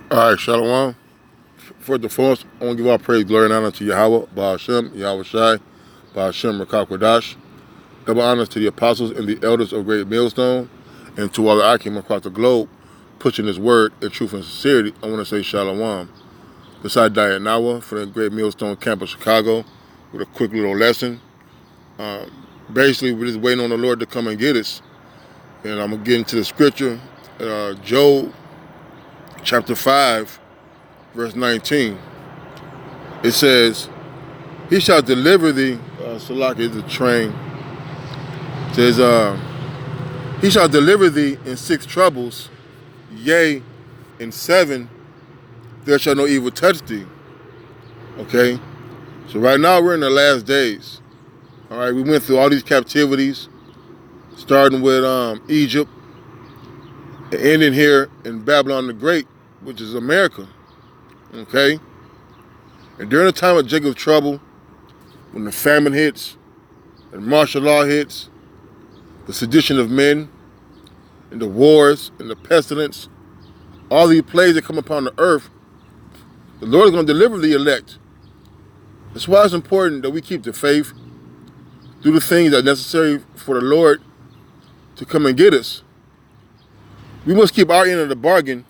All right, Shalom. First and foremost, I want to give all praise, glory, and honor to Yahweh, Ba'ashem, Yahweh Shai, Ba'ashem, Rakak Kodash. Double honors to the apostles and the elders of Great Millstone, and to all the Akim across the globe, pushing His word in truth and sincerity. I want to say Shalom. Beside Diet Nawa for the Great Millstone Campus, Chicago, with a quick little lesson. Basically, we're just waiting on the Lord to come and get us. And I'm going to get into the scripture, Job chapter 5, verse 19. It says, He shall deliver thee, Salak is the train. It says, He shall deliver thee in 6 troubles, yea, in 7 there shall no evil touch thee. Okay? So right now we're in the last days. All right, we went through all these captivities, starting with Egypt, and ending here in Babylon the Great, which is America. Okay? And during the time of Jacob's trouble, when the famine hits, and martial law hits, the sedition of men, and the wars, and the pestilence, all these plagues that come upon the earth, the Lord is going to deliver the elect. That's why it's important that we keep the faith, do the things that are necessary for the Lord to come and get us. We must keep our end of the bargain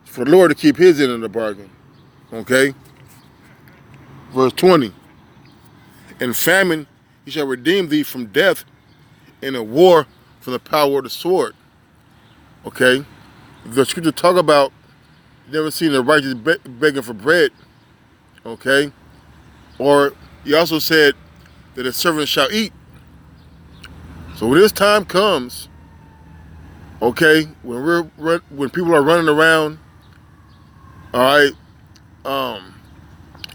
for the Lord to keep His end of the bargain. Okay? Verse 20. In famine, He shall redeem thee from death, in a war from the power of the sword. Okay? The scripture talk about, you never seen the righteous begging for bread. Okay? Or He also said that His servant shall eat. So when this time comes, okay, when people are running around, all right,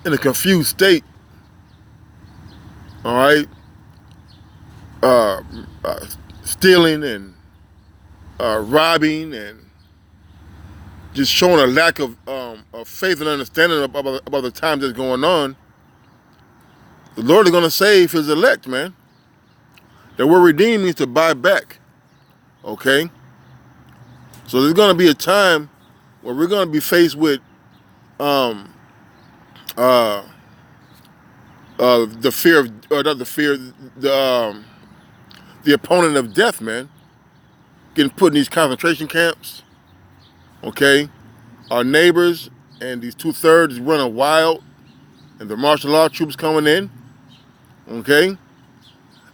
in a confused state, all right, stealing and robbing and just showing a lack of faith and understanding about the times that's going on, the Lord is going to save His elect, man. The word redeem means to buy back, okay? So there's going to be a time where we're going to be faced with the fear of, or not the fear, the opponent of death, man. Getting put in these concentration camps, okay? Our neighbors and these 2/3 running wild, and the martial law troops coming in, okay?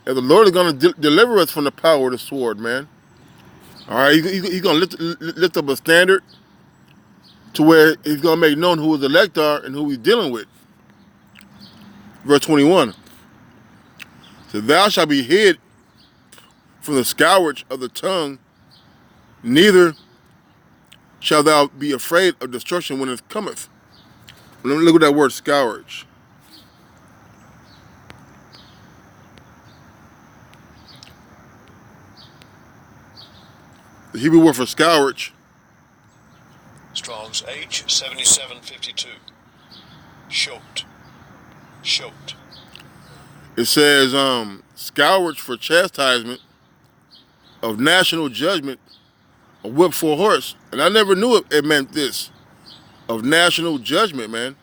And the Lord is going to deliver us from the power of the sword, man. All right, He's going to lift up a standard to where He's going to make known who His elect are and who He's dealing with. Verse 21. So thou shalt be hid from the scourge of the tongue, neither shalt thou be afraid of destruction when it cometh. Let me look at that word scourge. The Hebrew word for scourge, Strong's H7752. Short. it says scourge for chastisement, of national judgment, a whip for a horse. And I never knew it meant this, of national judgment, man.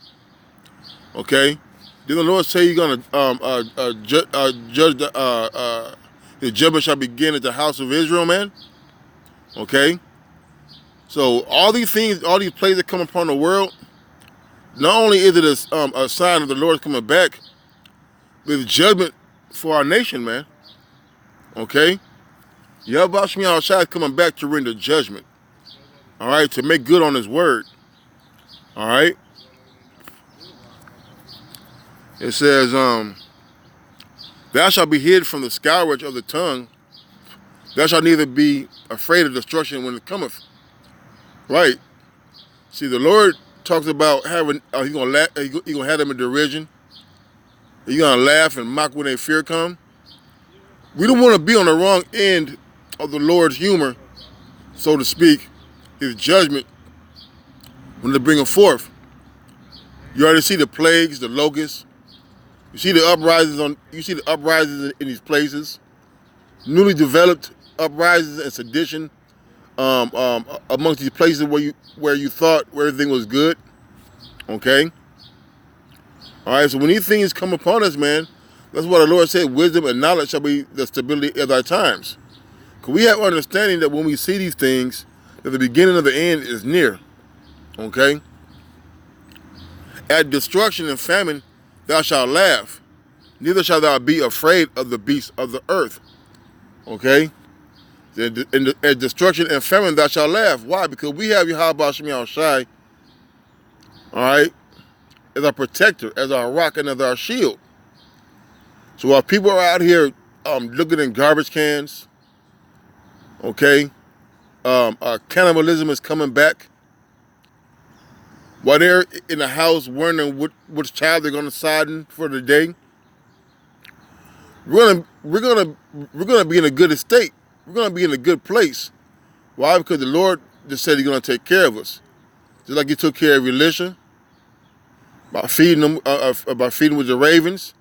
Okay? Didn't the Lord say He's going to judge the judgment shall begin at the house of Israel, man? Okay? So all these things, all these plagues that come upon the world, not only is it a sign of the Lord coming back, but it's judgment for our nation, man. Okay? Yahweh Shai is coming back to render judgment. All right? To make good on His word. All right? It says, thou shalt be hid from the scourge of the tongue. Thou shalt neither be afraid of destruction when it cometh. Right? See, the Lord talks about having, He's going to have them in derision. He's going to laugh and mock when they fear come. We don't want to be on the wrong end of the Lord's humor, so to speak, His judgment, when they bring Him forth. You already see the plagues, the locusts. You see the uprisings in these places. Newly developed uprisings and sedition amongst these places where you thought where everything was good. Okay. All right. So when these things come upon us, man, that's what the Lord said. Wisdom and knowledge shall be the stability of our times. Because we have understanding that when we see these things, that the beginning of the end is near. Okay. At destruction and famine, thou shalt laugh. Neither shalt thou be afraid of the beasts of the earth. Okay. At destruction and famine, thou shalt laugh. Why? Because we have Yahweh Shem Yahushai, all right, as our protector, as our rock, and as our shield. So while people are out here looking in garbage cans, okay, cannibalism is coming back. While they're in the house wondering which child they're gonna side for the day, we're gonna be in a good estate. We're gonna be in a good place. Why? Because the Lord just said He's gonna take care of us, just like He took care of Elisha by feeding them, with the ravens,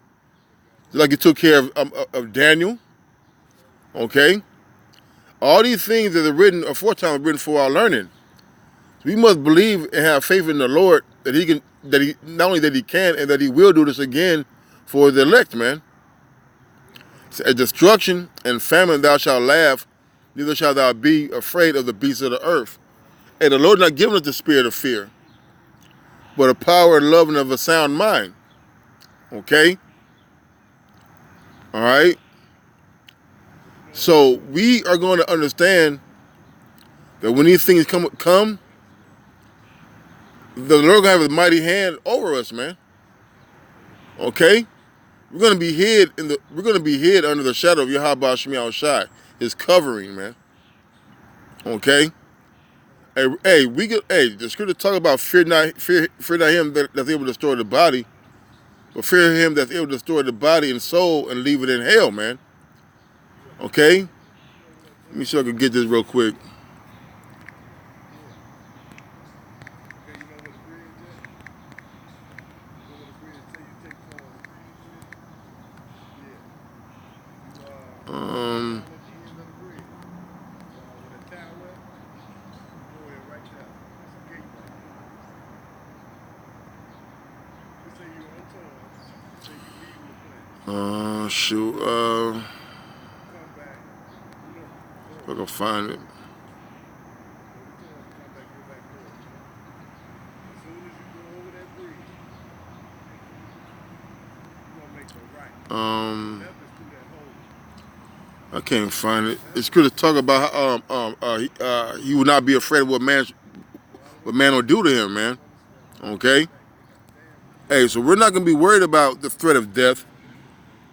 just like He took care of Daniel. Okay, all these things that are written aforetime are written for our learning. So we must believe and have faith in the Lord that He can, not only that He can and that He will do this again for the elect, man. At destruction and famine thou shalt laugh, neither shalt thou be afraid of the beasts of the earth. And the Lord not given us the spirit of fear, but a power and love and of a sound mind. Okay? All right? So we are going to understand that when these things come, the Lord going to have His mighty hand over us, man. Okay? We're gonna be hid under the shadow of Yahweh Shem Yahushai, His covering, man. Okay. The scripture talk about fear not Him that's able to destroy the body, but fear Him that's able to destroy the body and soul and leave it in hell, man. Okay. Let me see if I can get this real quick. Shoot. If I can find it. I can't find it. It's good to talk about he will not be afraid of what man will do to him, man. Okay. Hey, so we're not gonna be worried about the threat of death.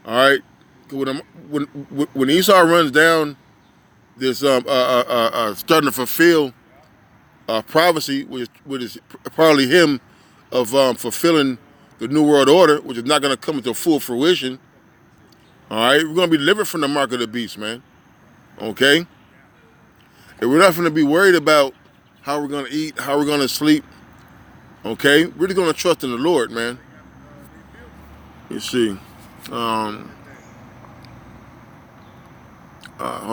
All right. When Esau runs down this starting to fulfill prophecy, which is probably him of fulfilling the New World Order, which is not going to come into full fruition. All right, we're going to be delivered from the mark of the beast, man. Okay, and we're not going to be worried about how we're going to eat, how we're going to sleep. Okay, we're just going to trust in the Lord, man. You see, hold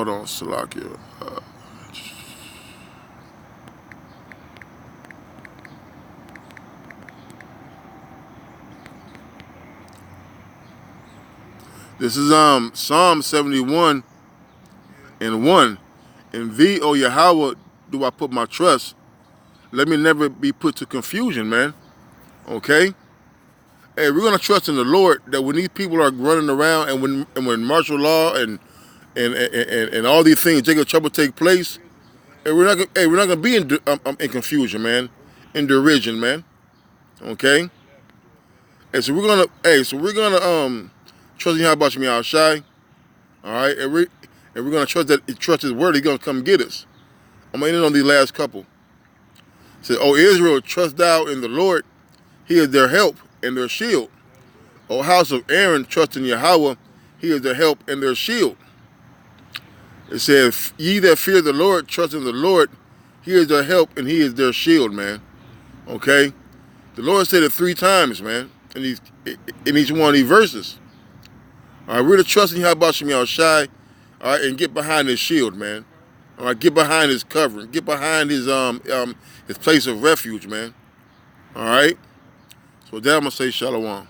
on, Salakia. This is Psalm 71 and 1. In Thee, O Yahweh, do I put my trust. Let me never be put to confusion, man. Okay? Hey, we're gonna trust in the Lord that when these people are running around and when martial law and all these things, Jacob trouble take place, and we're not gonna be in confusion, man, in derision, man. Okay? And so we're gonna trust in Yahweh Shem Yahushai. All right, and we're gonna trust His word. He's gonna come get us. I'm gonna end on these last couple. It says, O Israel, trust thou in the Lord. He is their help and their shield. O house of Aaron, trust in Yahweh. He is their help and their shield. It says, ye that fear the Lord, trust in the Lord. He is their help and He is their shield, man. Okay? The Lord said it 3 times, man, in each one of these verses. All right, we're to trust in Yahweh Shem Yahushai, all right, and get behind His shield, man. All right, get behind his covering. Get behind his place of refuge, man. All right. So with that, I'm gonna say shalom.